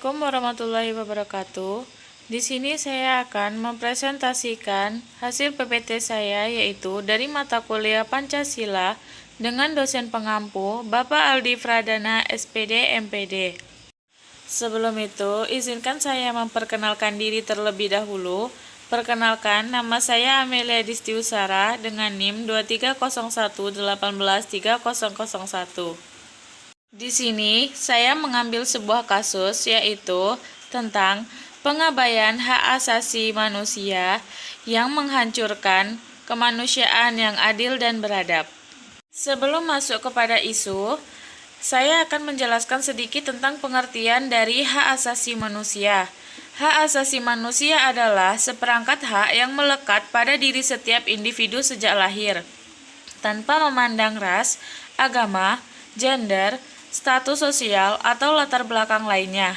Assalamualaikum warahmatullahi wabarakatuh. Di sini saya akan mempresentasikan hasil PPT saya, yaitu dari mata kuliah Pancasila dengan dosen pengampu Bapak Aldi Pradana SPD MPD. Sebelum itu, izinkan saya memperkenalkan diri terlebih dahulu. Perkenalkan, nama saya Amelia Distiusara dengan NIM 2301181301. Di sini, saya mengambil sebuah kasus, yaitu tentang pengabaian hak asasi manusia yang menghancurkan kemanusiaan yang adil dan beradab. Sebelum masuk kepada isu, saya akan menjelaskan sedikit tentang pengertian dari hak asasi manusia. Hak asasi manusia adalah seperangkat hak yang melekat pada diri setiap individu sejak lahir, tanpa memandang ras, agama, gender, status sosial, atau latar belakang lainnya.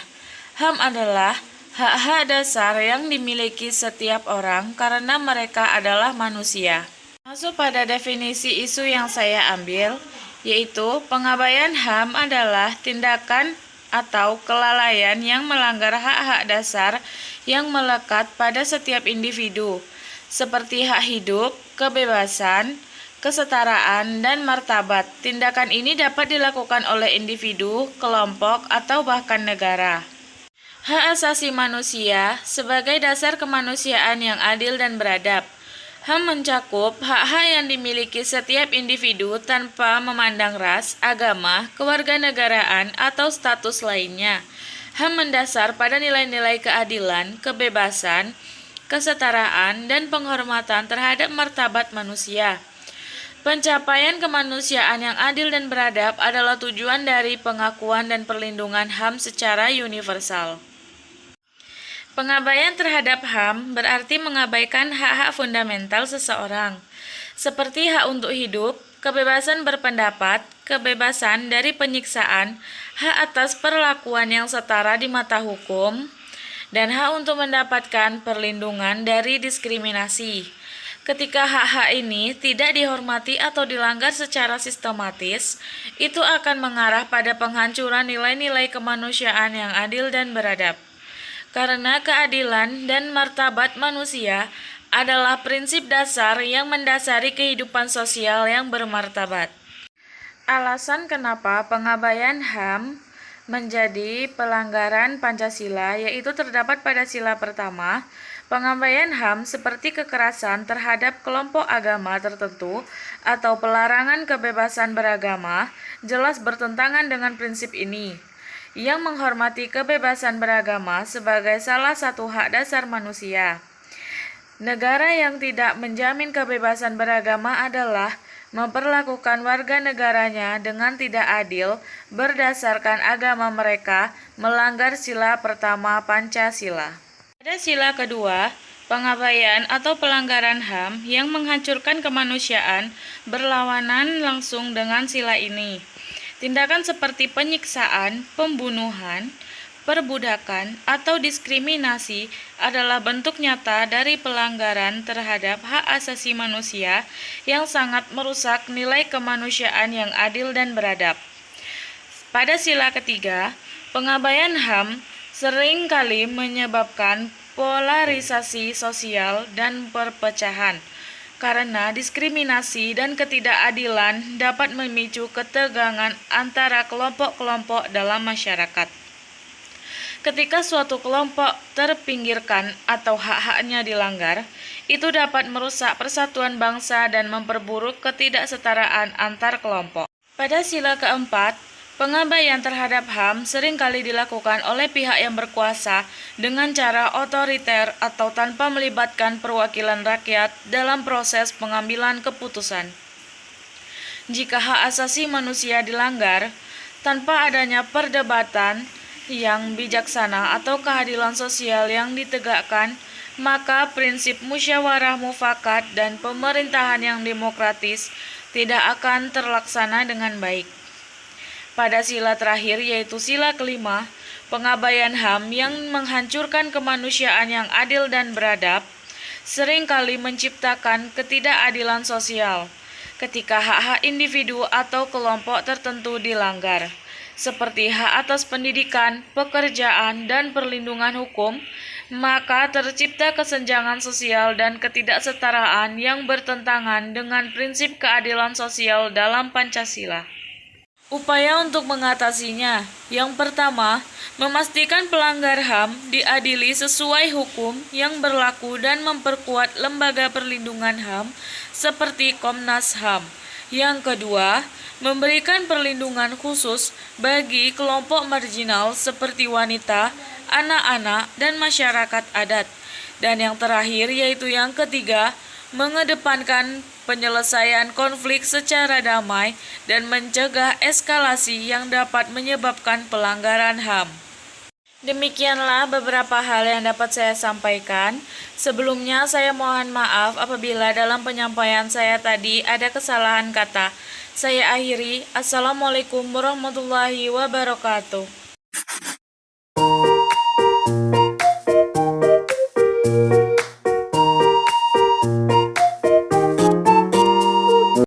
HAM adalah hak-hak dasar yang dimiliki setiap orang karena mereka adalah manusia. Masuk pada definisi isu yang saya ambil, yaitu pengabaian HAM adalah tindakan atau kelalaian yang melanggar hak-hak dasar yang melekat pada setiap individu, seperti hak hidup, kebebasan, kesetaraan, dan martabat. Tindakan ini dapat dilakukan oleh individu, kelompok, atau bahkan negara. Hak asasi manusia sebagai dasar kemanusiaan yang adil dan beradab. HAM mencakup hak-hak yang dimiliki setiap individu tanpa memandang ras, agama, kewarganegaraan, atau status lainnya. HAM mendasar pada nilai-nilai keadilan, kebebasan, kesetaraan, dan penghormatan terhadap martabat manusia. Pencapaian kemanusiaan yang adil dan beradab adalah tujuan dari pengakuan dan perlindungan HAM secara universal. Pengabaian terhadap HAM berarti mengabaikan hak-hak fundamental seseorang, seperti hak untuk hidup, kebebasan berpendapat, kebebasan dari penyiksaan, hak atas perlakuan yang setara di mata hukum, dan hak untuk mendapatkan perlindungan dari diskriminasi. Ketika hak-hak ini tidak dihormati atau dilanggar secara sistematis, itu akan mengarah pada penghancuran nilai-nilai kemanusiaan yang adil dan beradab. Karena keadilan dan martabat manusia adalah prinsip dasar yang mendasari kehidupan sosial yang bermartabat. Alasan kenapa pengabaian HAM menjadi pelanggaran Pancasila yaitu terdapat pada sila pertama. Pengabaian HAM seperti kekerasan terhadap kelompok agama tertentu atau pelarangan kebebasan beragama jelas bertentangan dengan prinsip ini, yang menghormati kebebasan beragama sebagai salah satu hak dasar manusia. Negara yang tidak menjamin kebebasan beragama adalah memperlakukan warga negaranya dengan tidak adil berdasarkan agama mereka, melanggar sila pertama Pancasila. Pada sila kedua, pengabaian atau pelanggaran HAM yang menghancurkan kemanusiaan berlawanan langsung dengan sila ini. Tindakan seperti penyiksaan, pembunuhan, perbudakan, atau diskriminasi adalah bentuk nyata dari pelanggaran terhadap hak asasi manusia yang sangat merusak nilai kemanusiaan yang adil dan beradab. Pada sila ketiga, pengabaian HAM sering kali menyebabkan polarisasi sosial dan perpecahan, karena diskriminasi dan ketidakadilan dapat memicu ketegangan antara kelompok-kelompok dalam masyarakat. Ketika suatu kelompok terpinggirkan atau hak-haknya dilanggar, itu dapat merusak persatuan bangsa dan memperburuk ketidaksetaraan antar kelompok. Pada sila keempat, pengabaian terhadap HAM seringkali dilakukan oleh pihak yang berkuasa dengan cara otoriter atau tanpa melibatkan perwakilan rakyat dalam proses pengambilan keputusan. Jika hak asasi manusia dilanggar, tanpa adanya perdebatan yang bijaksana atau keadilan sosial yang ditegakkan, maka prinsip musyawarah mufakat dan pemerintahan yang demokratis tidak akan terlaksana dengan baik. Pada sila terakhir, yaitu sila kelima, pengabaian HAM yang menghancurkan kemanusiaan yang adil dan beradab seringkali menciptakan ketidakadilan sosial ketika hak-hak individu atau kelompok tertentu dilanggar, seperti hak atas pendidikan, pekerjaan, dan perlindungan hukum, maka tercipta kesenjangan sosial dan ketidaksetaraan yang bertentangan dengan prinsip keadilan sosial dalam Pancasila. Upaya untuk mengatasinya, yang pertama, memastikan pelanggar HAM diadili sesuai hukum yang berlaku dan memperkuat lembaga perlindungan HAM seperti Komnas HAM. Yang kedua, memberikan perlindungan khusus bagi kelompok marginal seperti wanita, anak-anak, dan masyarakat adat. Dan yang terakhir yaitu yang ketiga, mengedepankan penyelesaian konflik secara damai dan mencegah eskalasi yang dapat menyebabkan pelanggaran HAM. Demikianlah beberapa hal yang dapat saya sampaikan. Sebelumnya saya mohon maaf apabila dalam penyampaian saya tadi ada kesalahan kata. Saya akhiri. Assalamualaikum warahmatullahi wabarakatuh.